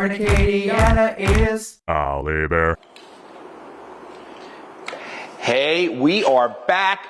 Bear in Acadiana is Ollie Bear. Hey, we are back.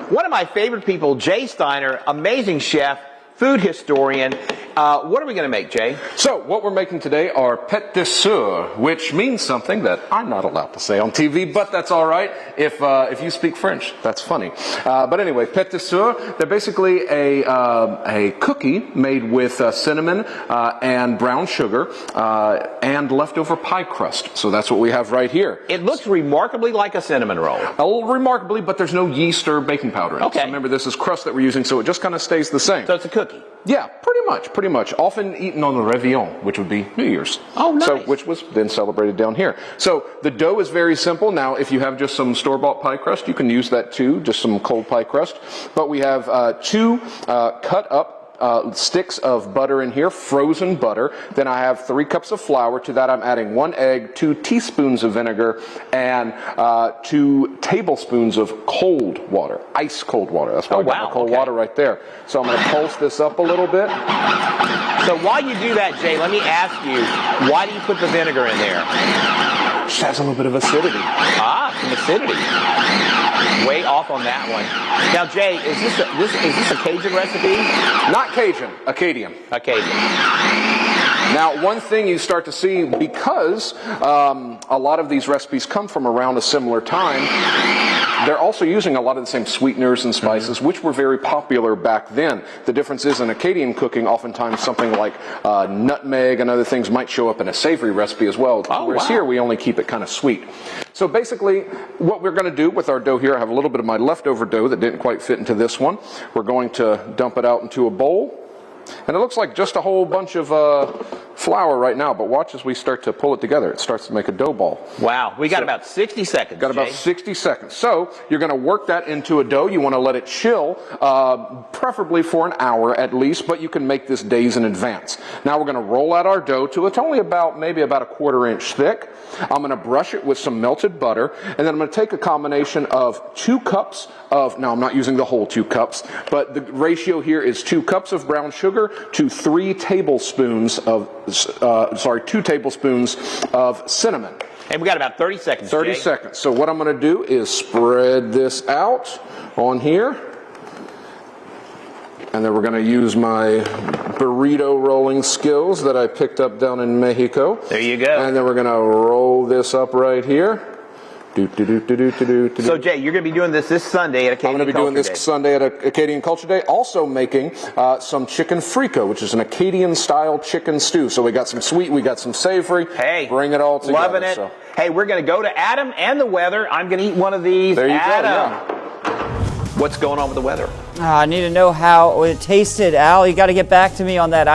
One of my favorite people, Jay Steiner, amazing chef, food historian. What are we going to make, Jay? So, what we're making today are pâtes de soeur, which means something that I'm not allowed to say on TV, but that's all right. If you speak French, that's funny. But anyway, pâtes de soeur, they're basically a cookie made with cinnamon and brown sugar and leftover pie crust. So that's what we have right here. It looks remarkably like a cinnamon roll. A little remarkably, but there's no yeast or baking powder in it. Okay. So remember, this is crust that we're using, so it just kind of stays the same. So it's a cookie. Yeah, pretty much. Often eaten on the Réveillon, which would be New Year's. Oh, nice. So, which was then celebrated down here. So the dough is very simple. Now, if you have just some store-bought pie crust, you can use that too, just some cold pie crust. But we have two cut up sticks of butter in here, frozen butter. Then I have 3 cups of flour. To that I'm adding 1 egg, 2 teaspoons of vinegar, and 2 tablespoons of cold water, ice cold water. That's why I got my cold water right there. So I'm going to pulse this up a little bit. So while you do that, Jay, let me ask you, why do you put the vinegar in there? Just adds a little bit of acidity. Some acidity. Way off on that one. Now, Jay, is this a Cajun recipe? Not Cajun, Acadian. Acadian. Now, one thing you start to see, because a lot of these recipes come from around a similar time, they're also using a lot of the same sweeteners and spices, which were very popular back then. The difference is in Acadian cooking, oftentimes something like nutmeg and other things might show up in a savory recipe as well, whereas here we only keep it kind of sweet. So basically, what we're going to do with our dough here, I have a little bit of my leftover dough that didn't quite fit into this one. We're going to dump it out into a bowl. And it looks like just a whole bunch of flour right now, but watch as we start to pull it together. It starts to make a dough ball. Wow, we got about 60 seconds, Got about 60 seconds. So you're going to work that into a dough. You want to let it chill, preferably for an hour at least, but you can make this days in advance. Now we're going to roll out our dough to it's only maybe about a 1/4 inch thick. I'm going to brush it with some melted butter, and then I'm going to take a combination of 2 cups of, now I'm not using the whole 2 cups, but the ratio here is 2 cups of brown sugar to 3 tablespoons of, 2 tablespoons of cinnamon. And we got about 30 seconds, 30 Jay. seconds. So what I'm going to do is spread this out on here. And then we're going to use my burrito rolling skills that I picked up down in Mexico. There you go. And then we're going to roll this up right here. So, Jay, you're going to be doing this Sunday at Acadian Culture Day. I'm going to be doing this Sunday at Acadian Culture Day. Also making some chicken frico, which is an Acadian-style chicken stew. So we got some sweet, we got some savory. Hey, bring it all together. Loving it. So. Hey, we're going to go to Adam and the weather. I'm going to eat one of these. There you Adam, go. Yeah. What's going on with the weather? I need to know how it tasted, Al. You got to get back to me on that.